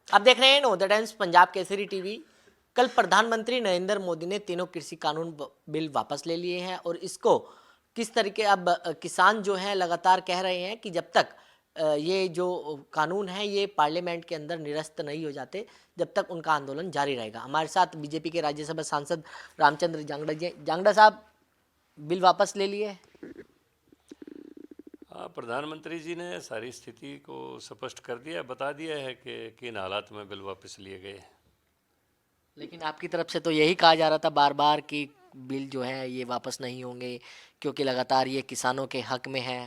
आप देख रहे हैं know the times Punjab Kesari TV. कल प्रधानमंत्री नरेंद्र मोदी ने तीनों कृषि कानून बिल वापस ले लिए हैं और इसको किस तरीके अब किसान जो हैं लगातार कह रहे हैं कि जब तक ये जो कानून है ये पार्लियामेंट के अंदर निरस्त नहीं हो जाते, जब तक उनका आंदोलन जारी रहेगा। हमारे साथ बीजेपी के राज्यसभा सांसद रामचंद्र जांगड़ा जी। जांगड़ा साहब, बिल वापस ले लिए? हाँ, प्रधानमंत्री जी ने सारी स्थिति को स्पष्ट कर दिया, बता दिया है कि किन हालात में बिल वापस लिए गए। लेकिन आपकी तरफ से तो यही कहा जा रहा था बार बार कि बिल जो है ये वापस नहीं होंगे क्योंकि लगातार ये किसानों के हक में है।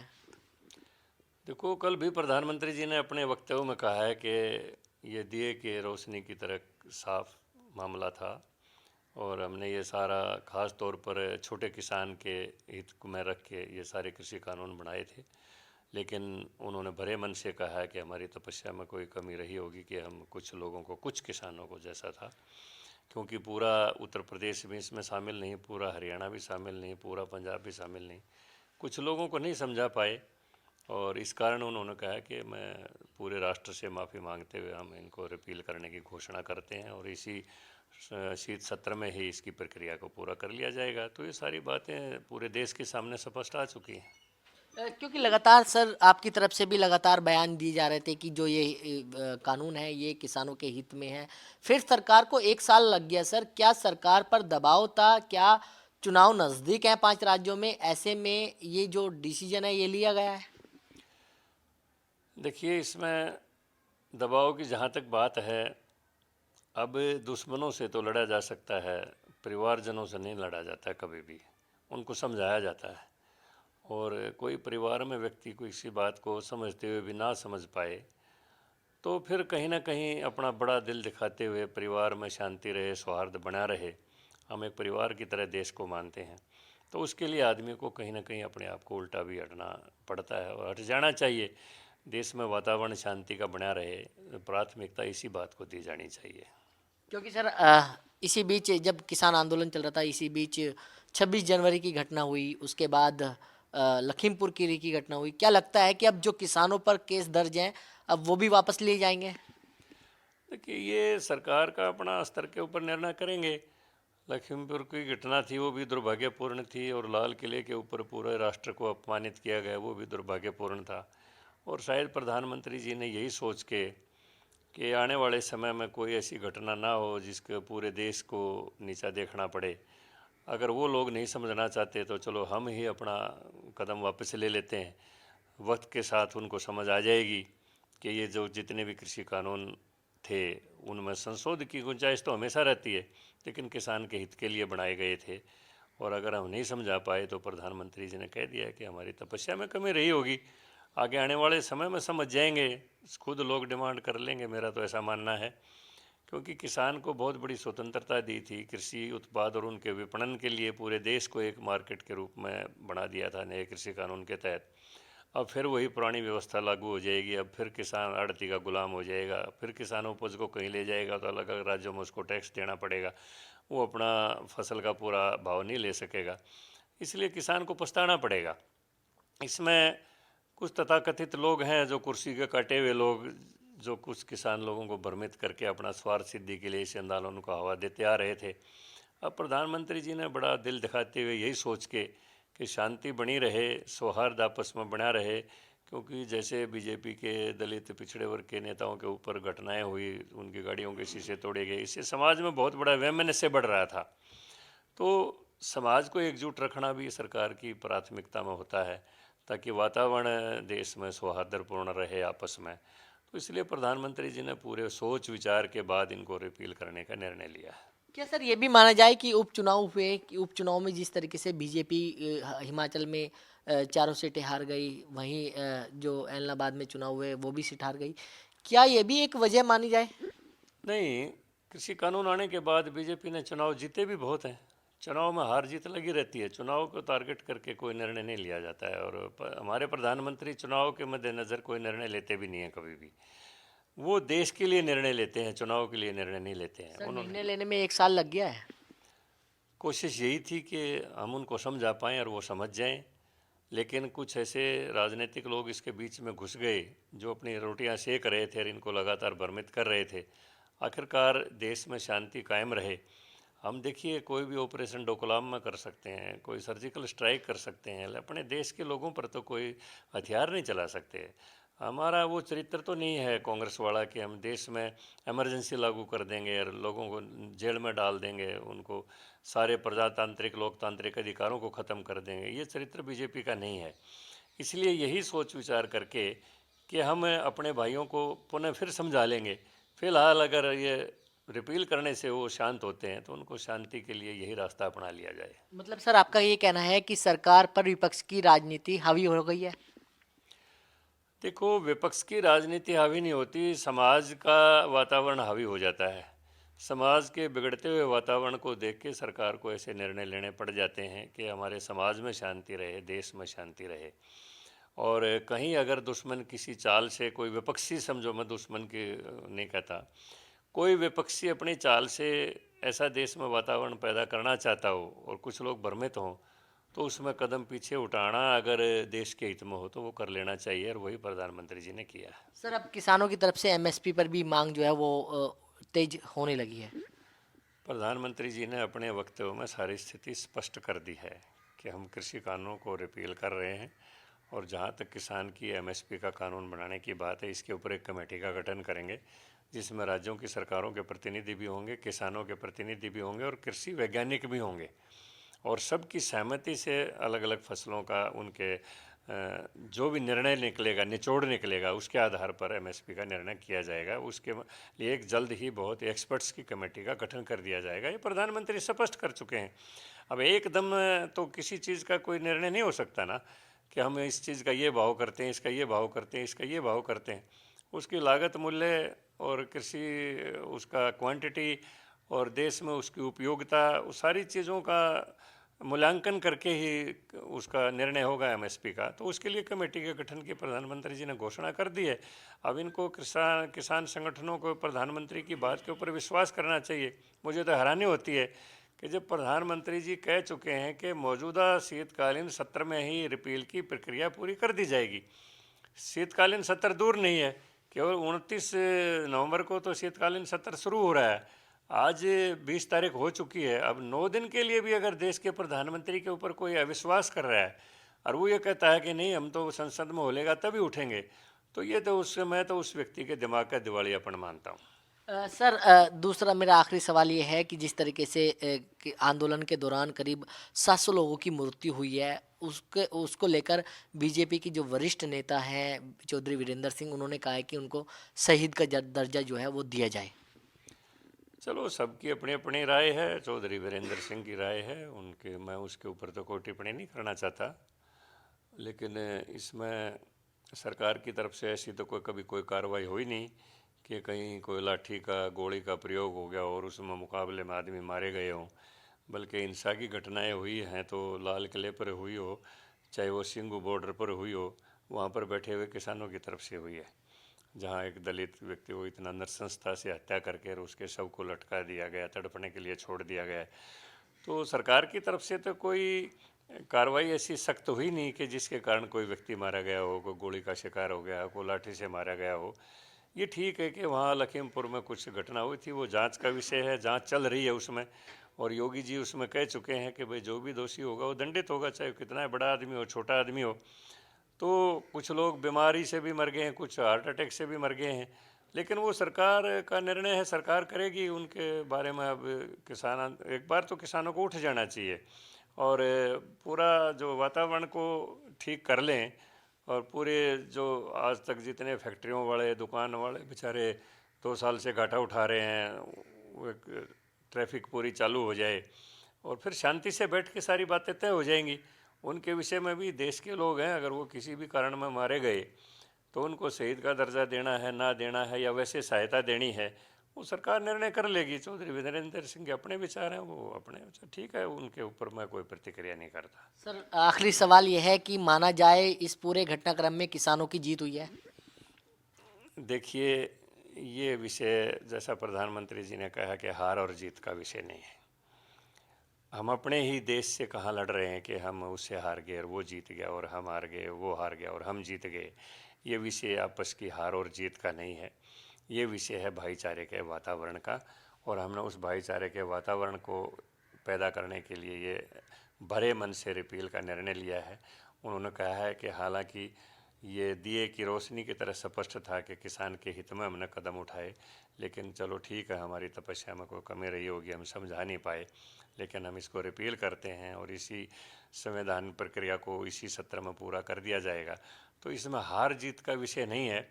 देखो, कल भी प्रधानमंत्री जी ने अपने वक्तव्य में कहा है कि ये दिए के रोशनी की तरह साफ मामला था और हमने ये सारा खास तौर पर छोटे किसान के हित को में रख के ये सारे कृषि कानून बनाए थे। लेकिन उन्होंने भरे मन से कहा है कि हमारी तपस्या में कोई कमी रही होगी कि हम कुछ लोगों को, कुछ किसानों को जैसा था, क्योंकि पूरा उत्तर प्रदेश भी इसमें शामिल नहीं, पूरा हरियाणा भी शामिल नहीं, पूरा पंजाब भी शामिल नहीं, कुछ लोगों को नहीं समझा पाए। और इस कारण उन्होंने कहा कि मैं पूरे राष्ट्र से माफ़ी मांगते हुए हम इनको रिपील करने की घोषणा करते हैं और इसी शीत सत्र में ही इसकी प्रक्रिया को पूरा कर लिया जाएगा। तो ये सारी बातें पूरे देश के सामने स्पष्ट आ चुकी हैं। क्योंकि लगातार सर आपकी तरफ से भी लगातार बयान दिए जा रहे थे कि जो ये कानून है ये किसानों के हित में है। फिर सरकार को एक साल लग गया सर, क्या सरकार पर दबाव था? क्या चुनाव नज़दीक है 5 राज्यों में, ऐसे में ये जो डिसीजन है ये लिया गया है? देखिए, इसमें दबाव की जहाँ तक बात है, अब दुश्मनों से तो लड़ा जा सकता है, परिवारजनों से नहीं लड़ा जाता कभी भी। उनको समझाया जाता है और कोई परिवार में व्यक्ति को इसी बात को समझते हुए भी ना समझ पाए तो फिर कहीं ना कहीं अपना बड़ा दिल दिखाते हुए परिवार में शांति रहे, सौहार्द बना रहे, हम एक परिवार की तरह देश को मानते हैं, तो उसके लिए आदमी को कहीं ना कहीं अपने आप को उल्टा भी हटना पड़ता है और हट जाना चाहिए। देश में वातावरण शांति का बना रहे, प्राथमिकता इसी बात को दी जानी चाहिए। क्योंकि सर इसी बीच जब किसान आंदोलन चल रहा था, इसी बीच 26 जनवरी की घटना हुई, उसके बाद लखीमपुर खीरी की घटना हुई। क्या लगता है कि अब जो किसानों पर केस दर्ज हैं अब वो भी वापस लिए जाएंगे? देखिए, ये सरकार का अपना स्तर के ऊपर निर्णय करेंगे। लखीमपुर की घटना थी, वो भी दुर्भाग्यपूर्ण थी और लाल किले के ऊपर पूरे राष्ट्र को अपमानित किया गया, वो भी दुर्भाग्यपूर्ण था। और शायद प्रधानमंत्री जी ने यही सोच के कि आने वाले समय में कोई ऐसी घटना ना हो जिसके पूरे देश को नीचा देखना पड़े, अगर वो लोग नहीं समझना चाहते तो चलो हम ही अपना कदम वापस ले लेते हैं। वक्त के साथ उनको समझ आ जाएगी कि ये जो जितने भी कृषि कानून थे उनमें संशोधन की गुंजाइश तो हमेशा रहती है, लेकिन किसान के हित के लिए बनाए गए थे। और अगर हम नहीं समझा पाए तो प्रधानमंत्री जी ने कह दिया है कि हमारी तपस्या में कमी रही होगी, आगे आने वाले समय में समझ जाएंगे, खुद लोग डिमांड कर लेंगे, मेरा तो ऐसा मानना है। क्योंकि किसान को बहुत बड़ी स्वतंत्रता दी थी, कृषि उत्पाद और उनके विपणन के लिए पूरे देश को एक मार्केट के रूप में बना दिया था नए कृषि कानून के तहत। अब फिर वही पुरानी व्यवस्था लागू हो जाएगी, अब फिर किसान आड़ती का गुलाम हो जाएगा, फिर किसान उपज को कहीं ले जाएगा तो अलग अलग राज्यों में उसको टैक्स देना पड़ेगा, वो अपना फसल का पूरा भाव नहीं ले सकेगा, इसलिए किसान को पछताना पड़ेगा। इसमें कुछ तथाकथित लोग हैं जो कुर्सी के काटे हुए लोग, जो कुछ किसान लोगों को भ्रमित करके अपना स्वार्थ सिद्धि के लिए इस आंदोलन को हवा देते आ रहे थे। अब प्रधानमंत्री जी ने बड़ा दिल दिखाते हुए यही सोच के कि शांति बनी रहे, सौहार्द आपस में बना रहे, क्योंकि जैसे बीजेपी के दलित पिछड़े वर्ग के नेताओं के ऊपर घटनाएं हुई, उनकी गाड़ियों के शीशे तोड़े गए, इससे समाज में बहुत बड़ा वैमनस्य बढ़ रहा था। तो समाज को एकजुट रखना भी सरकार की प्राथमिकता में होता है, ताकि वातावरण देश में सौहार्दपूर्ण रहे आपस में। तो इसलिए प्रधानमंत्री जी ने पूरे सोच विचार के बाद इनको रिपील करने का निर्णय लिया है। क्या सर ये भी माना जाए कि उपचुनाव हुए, कि उपचुनाव में जिस तरीके से बीजेपी हिमाचल में चारों सीटें हार गई, वहीं जो एलनाबाद में चुनाव हुए वो भी सीट हार गई, क्या ये भी एक वजह मानी जाए? नहीं, कृषि कानून आने के बाद बीजेपी ने चुनाव जीते भी बहुत हैं। चुनाव में हार जीत लगी रहती है, चुनाव को टारगेट करके कोई निर्णय नहीं लिया जाता है। और हमारे प्रधानमंत्री चुनाव के मद्देनज़र कोई निर्णय लेते भी नहीं हैं कभी भी। वो देश के लिए निर्णय लेते हैं, चुनाव के लिए निर्णय नहीं लेते हैं सर उन्होंने। निर्णय लेने में एक साल लग गया है। कोशिश यही थी कि हम उनको समझा पाएँ और वो समझ जाएं। लेकिन कुछ ऐसे राजनीतिक लोग इसके बीच में घुस गए जो अपनी रोटियां सेक रहे थे और इनको लगातार भ्रमित कर रहे थे। आखिरकार देश में शांति कायम रहे। हम देखिए कोई भी ऑपरेशन डोकलाम में कर सकते हैं, कोई सर्जिकल स्ट्राइक कर सकते हैं, अपने देश के लोगों पर तो कोई हथियार नहीं चला सकते। हमारा वो चरित्र तो नहीं है कांग्रेस वाला कि हम देश में इमरजेंसी लागू कर देंगे और लोगों को जेल में डाल देंगे, उनको सारे प्रजातांत्रिक लोकतांत्रिक अधिकारों को ख़त्म कर देंगे। ये चरित्र बीजेपी का नहीं है। इसलिए यही सोच विचार करके कि हम अपने भाइयों को पुनः फिर समझा लेंगे। फ़िलहाल अगर ये रिपील करने से वो शांत होते हैं तो उनको शांति के लिए यही रास्ता अपना लिया जाए। मतलब सर आपका ये कहना है कि सरकार पर विपक्ष की राजनीति हावी हो गई है? देखो, विपक्ष की राजनीति हावी नहीं होती, समाज का वातावरण हावी हो जाता है। समाज के बिगड़ते हुए वातावरण को देख के सरकार को ऐसे निर्णय लेने पड़ जाते हैं कि हमारे समाज में शांति रहे, देश में शांति रहे। और कहीं अगर दुश्मन किसी चाल से, कोई विपक्षी समझो, मैं दुश्मन की नहीं कहता, कोई विपक्षी अपनी चाल से ऐसा देश में वातावरण पैदा करना चाहता हो और कुछ लोग भ्रमित हों, तो उसमें कदम पीछे उठाना अगर देश के हित में हो तो वो कर लेना चाहिए, और वही प्रधानमंत्री जी ने किया है। सर अब किसानों की तरफ से एमएसपी पर भी मांग जो है वो तेज होने लगी है। प्रधानमंत्री जी ने अपने वक्तव्य में सारी स्थिति स्पष्ट कर दी है कि हम कृषि कानूनों को रिपील कर रहे हैं, और जहाँ तक किसान की एमएसपी का कानून बनाने की बात है, इसके ऊपर एक कमेटी का गठन करेंगे जिसमें राज्यों की सरकारों के प्रतिनिधि भी होंगे, किसानों के प्रतिनिधि भी होंगे और कृषि वैज्ञानिक भी होंगे, और सबकी सहमति से अलग अलग फसलों का उनके जो भी निर्णय निकलेगा, निचोड़ निकलेगा, उसके आधार पर एमएसपी का निर्णय किया जाएगा। उसके लिए एक जल्द ही बहुत एक्सपर्ट्स की कमेटी का गठन कर दिया जाएगा। ये प्रधानमंत्री स्पष्ट कर चुके हैं। अब एकदम तो किसी चीज़ का कोई निर्णय नहीं हो सकता ना, कि हम इस चीज़ का ये भाव करते हैं, इसका ये भाव करते हैं, इसका ये भाव करते हैं। उसकी लागत मूल्य और कृषि उसका क्वांटिटी और देश में उसकी उपयोगिता, उस सारी चीज़ों का मूल्यांकन करके ही उसका निर्णय होगा एमएसपी का। तो उसके लिए कमेटी के गठन की प्रधानमंत्री जी ने घोषणा कर दी है। अब इनको किसान संगठनों को प्रधानमंत्री की बात के ऊपर विश्वास करना चाहिए। मुझे तो हैरानी होती है कि जब प्रधानमंत्री जी कह चुके हैं कि मौजूदा शीतकालीन सत्र में ही रिपील की प्रक्रिया पूरी कर दी जाएगी। शीतकालीन सत्र दूर नहीं है, केवल 29 नवंबर को तो शीतकालीन सत्र शुरू हो रहा है। आज 20 तारीख हो चुकी है। अब 9 दिन के लिए भी अगर देश के प्रधानमंत्री के ऊपर कोई अविश्वास कर रहा है और वो ये कहता है कि नहीं हम तो संसद में होलेगा तभी उठेंगे, तो ये तो मैं तो उस व्यक्ति के दिमाग का दिवालियापन मानता हूँ। सर दूसरा मेरा आखिरी सवाल ये है कि जिस तरीके से कि आंदोलन के दौरान करीब 700 लोगों की मृत्यु हुई है, उसको लेकर बीजेपी की जो वरिष्ठ नेता हैं चौधरी वीरेंद्र सिंह, उन्होंने कहा है कि उनको शहीद का दर्जा जो है वो दिया जाए। चलो, सबकी अपनी अपनी राय है, चौधरी वीरेंद्र सिंह की राय है उनके, मैं उसके ऊपर तो कोई टिप्पणी नहीं करना चाहता। लेकिन इसमें सरकार की तरफ से ऐसी तो कभी कोई कार्रवाई हुई नहीं कि कहीं कोई लाठी का, गोली का प्रयोग हो गया और उसमें मुकाबले में आदमी मारे गए हों। बल्कि हिंसा की घटनाएं हुई हैं तो लाल किले पर हुई हो, चाहे वो सिंगू बॉर्डर पर हुई हो, वहाँ पर बैठे हुए किसानों की तरफ से हुई है, जहाँ एक दलित व्यक्ति को इतना नृशंसता से हत्या करके और उसके शव को लटका दिया गया, तड़पने के लिए छोड़ दिया गया। तो सरकार की तरफ से तो कोई कार्रवाई ऐसी सख्त हुई नहीं कि जिसके कारण कोई व्यक्ति मारा गया हो, कोई गोली का शिकार हो गया, कोई लाठी से मारा गया हो। ये ठीक है कि वहाँ लखीमपुर में कुछ घटना हुई थी, वो जांच का विषय है, जांच चल रही है उसमें, और योगी जी उसमें कह चुके हैं कि भाई जो भी दोषी होगा वो दंडित होगा, चाहे कितना बड़ा आदमी हो, छोटा आदमी हो। तो कुछ लोग बीमारी से भी मर गए हैं, कुछ हार्ट अटैक से भी मर गए हैं, लेकिन वो सरकार का निर्णय है, सरकार करेगी उनके बारे में। अब किसान, एक बार तो किसानों को उठ जाना चाहिए और पूरा जो वातावरण को ठीक कर लें, और पूरे जो आज तक जितने फैक्ट्रियों वाले, दुकान वाले बेचारे 2 साल से घाटा उठा रहे हैं, वो एक ट्रैफिक पूरी चालू हो जाए और फिर शांति से बैठ के सारी बातें तय हो जाएंगी। उनके विषय में भी देश के लोग हैं, अगर वो किसी भी कारण में मारे गए तो उनको शहीद का दर्जा देना है, ना देना है, या वैसे सहायता देनी है, वो सरकार निर्णय कर लेगी। चौधरी वीरेंद्र सिंह के अपने विचार हैं, वो अपने विचार, ठीक है, उनके ऊपर मैं कोई प्रतिक्रिया नहीं करता। सर आखिरी सवाल ये है कि माना जाए इस पूरे घटनाक्रम में किसानों की जीत हुई है? देखिए, ये विषय जैसा प्रधानमंत्री जी ने कहा कि हार और जीत का विषय नहीं है। हम अपने ही देश से कहाँ लड़ रहे हैं कि हम उससे हार गए और वो जीत गया, और हम हार गए, वो हार गया और हम जीत गए। ये विषय आपस की हार और जीत का नहीं है, ये विषय है भाईचारे के वातावरण का। और हमने उस भाईचारे के वातावरण को पैदा करने के लिए ये भरे मन से रिपील का निर्णय लिया है। उन्होंने कहा है कि हालांकि ये दिए की रोशनी की तरह स्पष्ट था कि किसान के हित में हमने कदम उठाए, लेकिन चलो ठीक है, हमारी तपस्या में कोई कमी रही होगी, हम समझा नहीं पाए, लेकिन हम इसको रिपील करते हैं और इसी संविधान प्रक्रिया को इसी सत्र में पूरा कर दिया जाएगा। तो इसमें हार जीत का विषय नहीं है।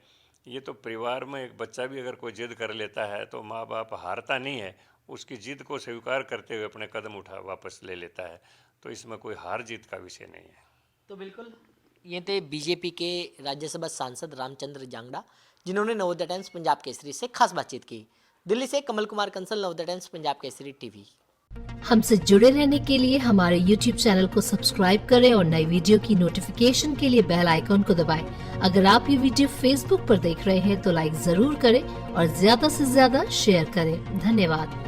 ये तो परिवार में एक बच्चा भी अगर कोई जिद कर लेता है तो माँ बाप हारता नहीं है, उसकी जिद को स्वीकार करते हुए अपने कदम उठा वापस ले लेता है। तो इसमें कोई हार जीत का विषय नहीं है। तो बिल्कुल ये थे बीजेपी के राज्यसभा सांसद रामचंद्र जांगड़ा, जिन्होंने नवोदय टाइम्स पंजाब केसरी से खास बातचीत की। दिल्ली से कमल कुमार कंसल, नवोदय टाइम्स पंजाब केसरी टीवी। हमसे जुड़े रहने के लिए हमारे YouTube चैनल को सब्सक्राइब करें और नई वीडियो की नोटिफिकेशन के लिए बेल आइकॉन को दबाएं। अगर आप ये वीडियो Facebook पर देख रहे हैं तो लाइक जरूर करें और ज्यादा से ज्यादा शेयर करें। धन्यवाद।